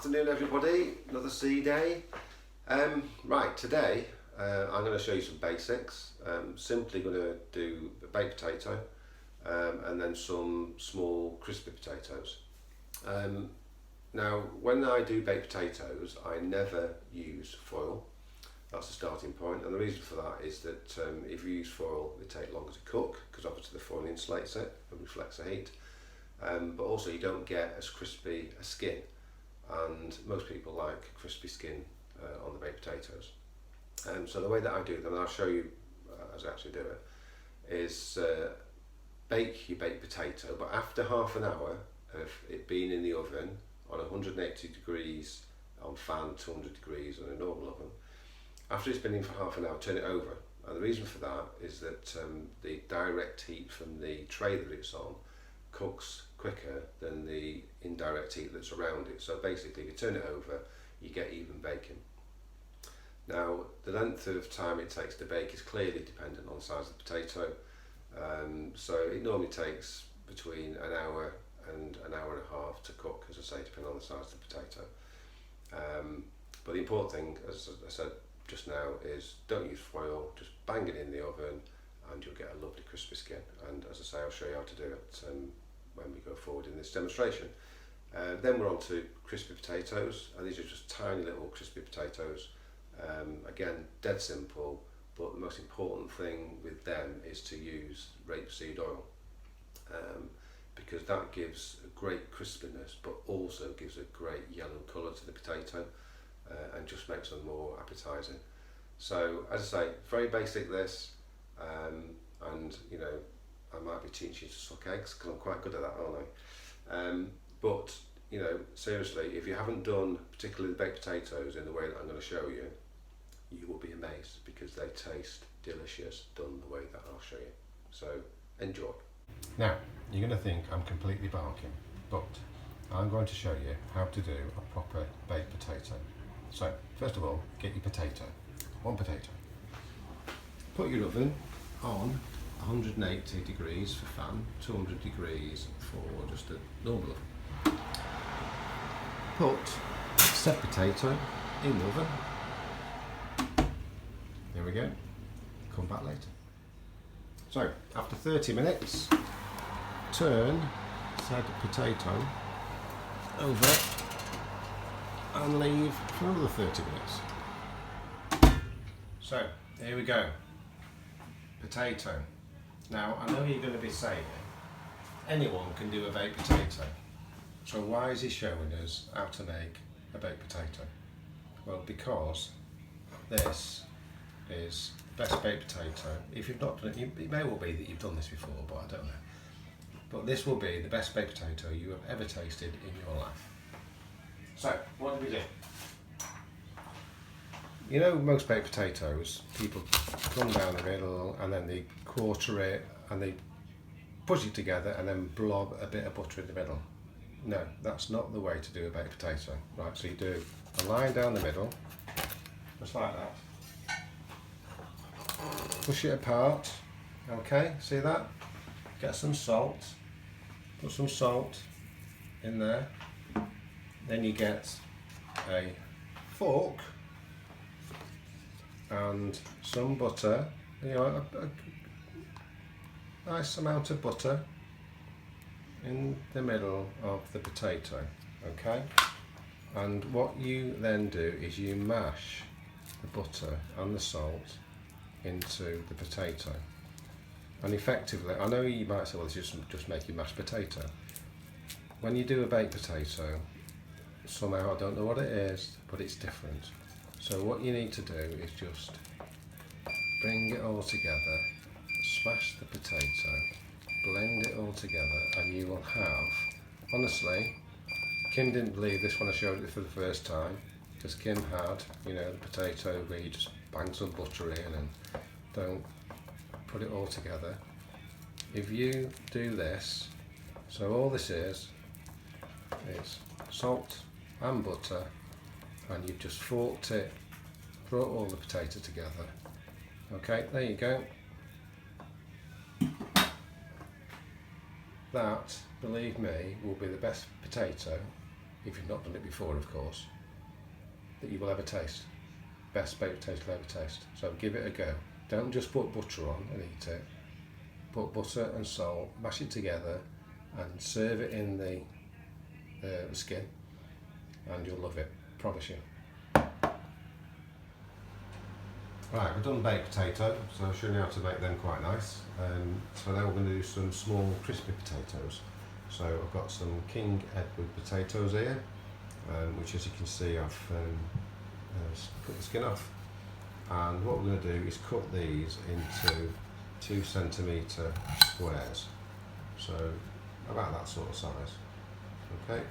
Afternoon everybody, another sea day. Right, today I'm going to show you some basics. Simply going to do a baked potato and then some small crispy potatoes. Now when I do baked potatoes I never use foil. That's the starting point, and the reason for that is that if you use foil they take longer to cook because obviously the foil insulates it and reflects the heat, but also you don't get as crispy a skin, and most people like crispy skin on the baked potatoes. So the way that I do them, and I'll show you as I actually do it, is bake your baked potato, but after half an hour of it being in the oven on 180 degrees on fan, 200 degrees on a normal oven, after it's been in for half an hour, turn it over. And the reason for that is that the direct heat from the tray that it's on cooks quicker than the indirect heat that's around it. So basically if you turn it over you get even baking. Now the length of time it takes to bake is clearly dependent on the size of the potato, so it normally takes between an hour and an hour and a half to cook, as I say, depending on the size of the potato. But the important thing, as I said just now, is don't use foil, just bang it in the oven and you'll get a lovely crispy skin. And as I say, I'll show you how to do it when we go forward in this demonstration. Then we're on to crispy potatoes, and these are just tiny little crispy potatoes. Again, dead simple, but the most important thing with them is to use rapeseed oil, because that gives a great crispiness but also gives a great yellow colour to the potato, and just makes them more appetising. So as I say, very basic this, and you know, I might be teaching you to suck eggs because I'm quite good at that, aren't I? But you know, seriously, if you haven't done particularly the baked potatoes in the way that I'm going to show you, you will be amazed because they taste delicious done the way that I'll show you. So enjoy. Now you're going to think I'm completely barking, but I'm going to show you how to do a proper baked potato. So first of all, get your potato, one potato. Put your oven on 180 degrees for fan, 200 degrees for just a normal oven. Put said potato in the oven. There we go. Come back later. So after 30 minutes, turn said potato over and leave for another 30 minutes. So here we go. Potato. Now I know you're going to be saying anyone can do a baked potato, so why is he showing us how to make a baked potato? Well, because this is the best baked potato. If you've not done it, it may well be that you've done this before, but I don't know. But this will be the best baked potato you have ever tasted in your life. So what do we do? You know, most baked potatoes, people come down the middle and then they quarter it and they push it together and then blob a bit of butter in the middle. No, that's not the way to do a baked potato. Right, so you do a line down the middle, just like that. Push it apart, okay, see that? Get some salt, put some salt in there. Then you get a fork and some butter, you know, a nice amount of butter in the middle of the potato, okay? And what you then do is you mash the butter and the salt into the potato. And effectively, I know you might say, well, it's just making mashed potato. When you do a baked potato, somehow, I don't know what it is, but it's different. So what you need to do is just bring it all together, smash the potato, blend it all together, and you will have, honestly, Kim didn't believe this when I showed it for the first time, because Kim had, you know, the potato where you just bang some butter in and don't put it all together. If you do this, so all this is salt and butter, and you've just forked it, brought all the potato together. Okay, there you go. That, believe me, will be the best potato if you've not done it before of course, that you will ever taste. Best baked potato you'll ever taste. So give it a go. Don't just put butter on and eat it. Put butter and salt, mash it together and serve it in the skin and you'll love it, promise you. Right, we've done baked potato, so I'll show you how to make them quite nice. So now we're going to do some small crispy potatoes. So I've got some King Edward potatoes here, which as you can see I've cut the skin off. And what we're going to do is cut these into 2 centimetre squares, so about that sort of size. Okay,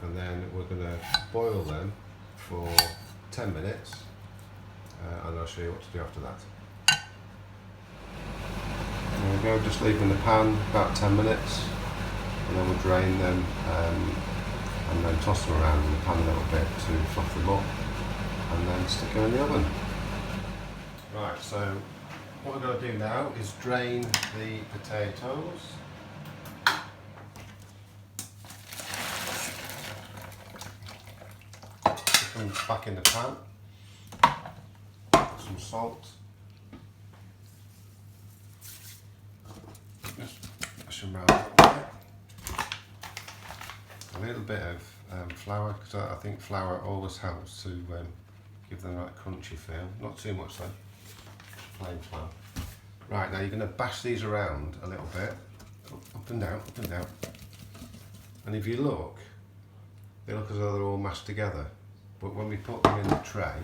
and then we're going to boil them for 10 minutes. And I'll show you what to do after that. There we go, just leave them in the pan about 10 minutes and then we'll drain them and then toss them around in the pan a little bit to fluff them up and then stick them in the oven. Right, so what we're going to do now is drain the potatoes. Put them back in the pan. Some salt, just push them around a little bit of flour, because I think flour always helps to give them that crunchy feel, not too much though, just plain flour. Right, now you're going to bash these around a little bit, up and down, and if you look, they look as though they're all mashed together, but when we put them in the tray,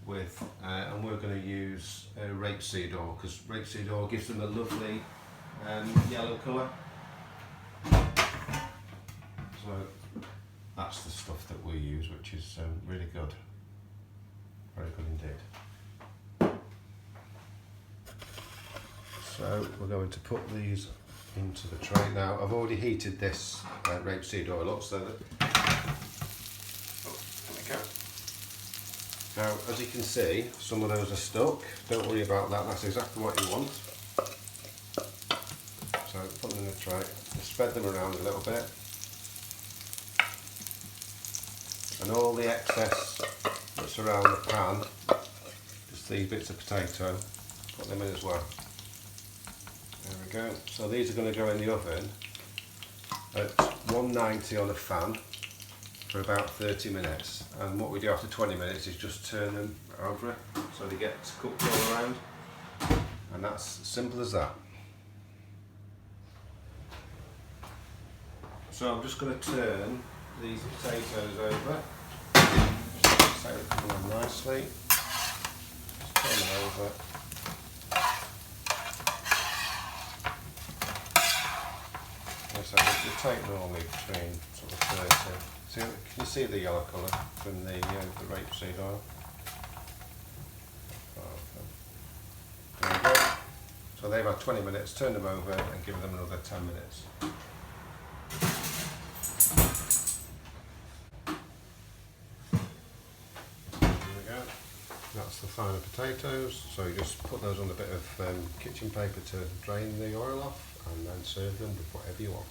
and we're going to use rapeseed oil, because rapeseed oil gives them a lovely yellow colour. So that's the stuff that we use, which is really good, very good indeed. So we're going to put these into the tray now. I've already heated this rapeseed oil up so that now, as you can see, some of those are stuck. Don't worry about that, that's exactly what you want. So put them in the tray, spread them around a little bit. And all the excess that's around the pan, just these bits of potato, put them in as well. There we go. So these are going to go in the oven at 190 on a fan for about 30 minutes, and what we do after 20 minutes is just turn them over so they get cooked all around, and that's as simple as that. So I'm just going to turn these potatoes over, so they come on nicely, just turn them over. So you take normally between sort of 30. Can you see the yellow colour from the rapeseed oil? There we go. So they've had 20 minutes, turn them over and give them another 10 minutes. There we go. That's the final potatoes. So you just put those on a bit of kitchen paper to drain the oil off and then serve them with whatever you want.